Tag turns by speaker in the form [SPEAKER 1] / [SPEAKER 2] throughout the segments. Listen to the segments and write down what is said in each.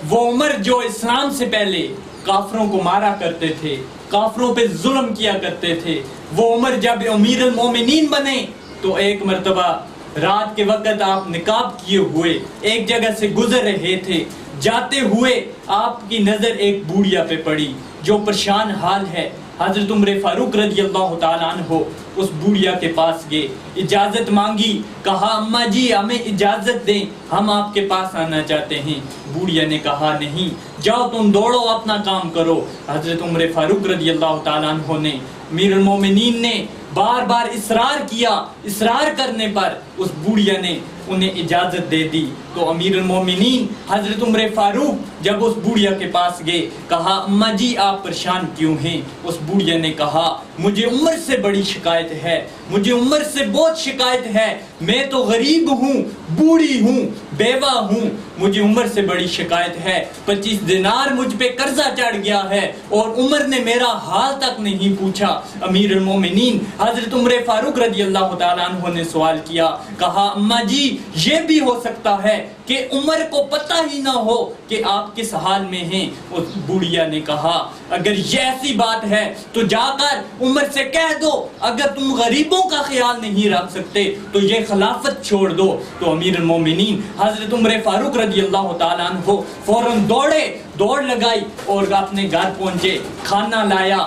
[SPEAKER 1] وہ عمر جو اسلام سے پہلے کافروں کو مارا کرتے تھے, کافروں پہ ظلم کیا کرتے تھے, وہ عمر جب امیر المومنین بنے تو ایک مرتبہ رات کے وقت آپ نقاب کیے ہوئے ایک جگہ سے گزر رہے تھے. جاتے ہوئے آپ کی نظر ایک بوڑھیا پہ پڑی جو پریشان حال ہے. حضرت عمر فاروق رضی اللہ تعالیٰ عنہ اس بوڑھیا کے پاس گئے, اجازت مانگی, کہا اماں جی ہمیں اجازت دیں, ہم آپ کے پاس آنا چاہتے ہیں. بوڑھیا نے کہا نہیں, جاؤ تم دوڑو اپنا کام کرو. حضرت عمر فاروق رضی اللہ تعالیٰ عنہ نے, امیر المومنین نے بار بار اصرار کیا, اصرار کرنے پر اس بوڑھیا نے انہیں اجازت دے دی. تو امیر المومنین حضرت عمر فاروق جب اس بوڑھیا کے پاس گئے, کہا اماں جی آپ پریشان کیوں ہیں؟ اس بوڑھیا نے کہا مجھے عمر سے بڑی شکایت ہے, مجھے عمر سے بہت شکایت ہے, میں تو غریب ہوں, بوڑھی ہوں, بیوہ ہوں, مجھے عمر سے بڑی شکایت ہے. 25 دینار مجھ پہ قرضہ چڑھ گیا ہے اور عمر نے میرا حال تک نہیں پوچھا. امیر المومنین حضرت عمر فاروق رضی اللہ تعالیٰ عنہ نے سوال کیا, کہا اماں جی یہ بھی ہو سکتا ہے کہ عمر کو پتہ ہی نہ ہو کہ آپ کس حال میں ہیں. اس بوڑھیا نے کہا اگر یہ ایسی بات ہے تو جا کر عمر سے کہہ دو اگر تم غریبوں کا خیال نہیں رکھ سکتے تو یہ خلافت چھوڑ دو. تو امیر المومنین حضرت عمر فاروق رضی اللہ تعالیٰ عنہ فوراً دوڑے, دوڑ لگائی اور اپنے گھر پہنچے, کھانا لایا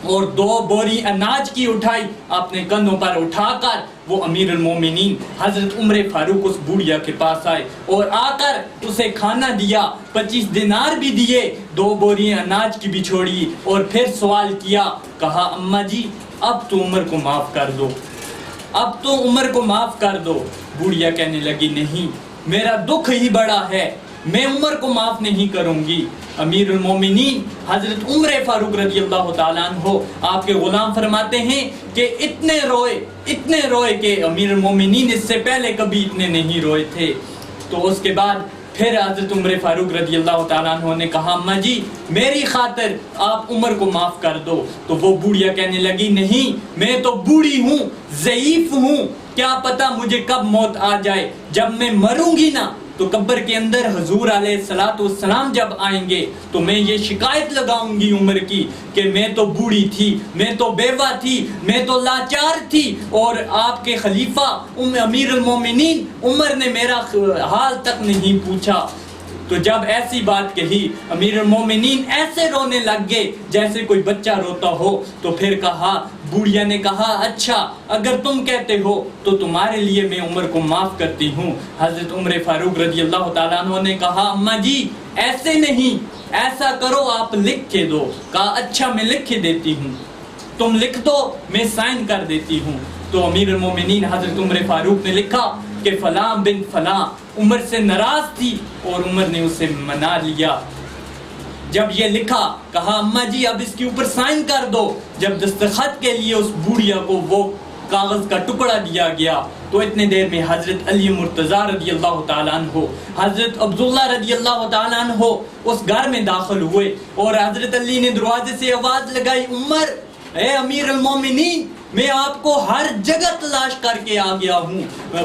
[SPEAKER 1] اور 2 بوری اناج کی اٹھائی, اپنے کندھوں پر اٹھا کر وہ امیر المومنین حضرت عمر فاروق اس بوڑھیا کے پاس آئے اور آ کر اسے کھانا دیا, 25 دینار بھی دیے, 2 بوری اناج کی بھی چھوڑی اور پھر سوال کیا, کہا اماں جی اب تو عمر کو معاف کر دو, اب تو عمر کو معاف کر دو. بوڑھیا کہنے لگی نہیں, میرا دکھ ہی بڑا ہے, میں عمر کو معاف نہیں کروں گی. امیر المومنین حضرت عمر فاروق رضی اللہ تعالیٰ عنہ آپ کے غلام فرماتے ہیں کہ اتنے روئے کہ امیر المومنین اس سے پہلے کبھی اتنے نہیں روئے تھے. تو اس کے بعد پھر حضرت عمر فاروق رضی اللہ تعالیٰ عنہ نے کہا اماں جی میری خاطر آپ عمر کو معاف کر دو. تو وہ بوڑھیا کہنے لگی نہیں, میں تو بوڑھی ہوں, ضعیف ہوں, کیا پتا مجھے کب موت آ جائے, جب میں مروں گی نا تو قبر کے اندر حضور علیہ السلام جب آئیں گے تو میں یہ شکایت لگاؤں گی عمر کی کہ میں تو بوڑھی تھی, میں تو بیوہ تھی, میں تو لاچار تھی اور آپ کے خلیفہ امیر المومنین عمر نے میرا حال تک نہیں پوچھا. تو جب ایسی بات کہی امیر المومنین ایسے رونے لگ گئے جیسے کوئی بچہ روتا ہو. تو پھر کہا, بوڑھیا نے کہا اچھا اگر تم کہتے ہو تو تمہارے لیے میں عمر کو معاف کرتی ہوں. حضرت عمر فاروق رضی اللہ تعالیٰ عنہ نے کہا اماں جی ایسے نہیں, ایسا کرو آپ لکھ کے دو. کہا اچھا میں لکھ کے دیتی ہوں, تم لکھ دو میں سائن کر دیتی ہوں. تو امیر المومنین حضرت عمر فاروق نے لکھا کہ فلاں بن فلاں عمر سے ناراض تھی اور عمر نے اسے منا لیا. جب یہ لکھا کہا اماں جی اب اس کے اوپر سائن کر دو. جب دستخط کے لیے اس بوڑھیا کو وہ کاغذ کا ٹکڑا دیا گیا تو اتنے دیر میں حضرت علی مرتضیٰ رضی اللہ تعالیٰ عنہ, حضرت عبداللہ رضی اللہ تعالیٰ عنہ اس گھر میں داخل ہوئے اور حضرت علی نے دروازے سے آواز لگائی, عمر اے امیر المومنین میں آپ کو ہر جگہ تلاش کر کے آ گیا ہوں,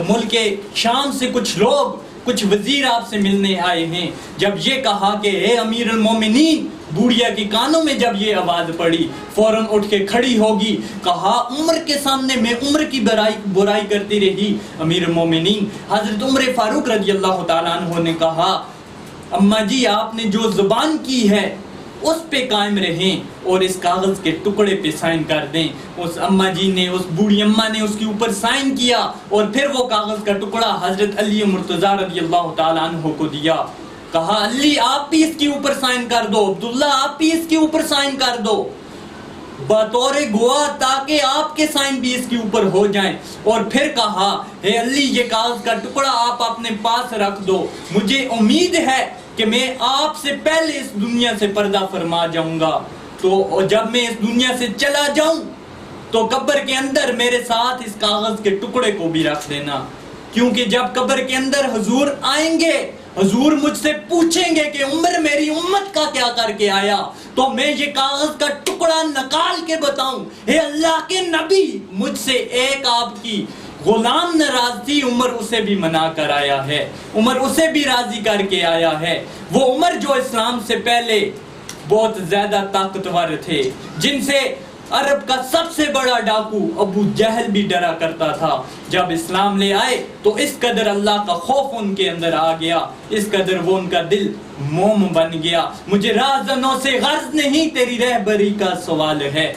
[SPEAKER 1] ملک شام سے کچھ وزیر آپ سے ملنے آئے ہیں. جب یہ کہا کہ اے امیر المومنین, بوڑھیا کے کانوں میں جب یہ آواز پڑی فوراً اٹھ کے کھڑی ہوگی, کہا عمر کے سامنے میں عمر کی برائی کرتی رہی. امیر المومنین حضرت عمر فاروق رضی اللہ تعالیٰ عنہ نے کہا اماں جی آپ نے جو زبان کی ہے اس پہ قائم رہیں اور اس کاغذ کے ٹکڑے پہ سائن کر دیں. اس اماں جی نے, اس بوڑھی اماں نے اس کے اوپر سائن کیا اور پھر وہ کاغذ کا ٹکڑا حضرت علی مرتضیٰ رضی اللہ تعالیٰ عنہ کو دیا. کہا علی آپ بھی اس کے اوپر سائن کر دو, عبداللہ آپ بھی اس کے اوپر سائن کر دو بطور گواہ تاکہ آپ کے سائن بھی اس کے اوپر ہو جائیں. اور پھر کہا اے علی یہ کاغذ کا ٹکڑا آپ اپنے پاس رکھ دو, مجھے امید ہے کہ میں آپ سے پہلے اس دنیا سے پردہ فرما جاؤں گا. تو جب میں اس دنیا سے چلا جاؤں تو قبر کے اندر میرے ساتھ اس کاغذ کے ٹکڑے کو بھی رکھ دینا, کیونکہ جب قبر کے اندر حضور آئیں گے حضور مجھ سے پوچھیں گے کہ عمر میری امت کا کیا کر کے آیا, تو میں یہ کاغذ کا ٹکڑا نکال کے بتاؤں اے اللہ کے نبی مجھ سے ایک آپ کی غلام ناراض تھی، عمر اسے بھی منا کر آیا ہے، عمر اسے بھی راضی کر کے آیا ہے۔ وہ عمر جو اسلام سے پہلے بہت زیادہ طاقتور تھے، جن سے عرب کا سب سے بڑا ڈاکو ابو جہل بھی ڈرا کرتا تھا، جب اسلام لے آئے تو اس قدر اللہ کا خوف ان کے اندر آ گیا، اس قدر وہ ان کا دل موم بن گیا۔ مجھے راہزنوں سے غرض نہیں، تیری رہبری کا سوال ہے۔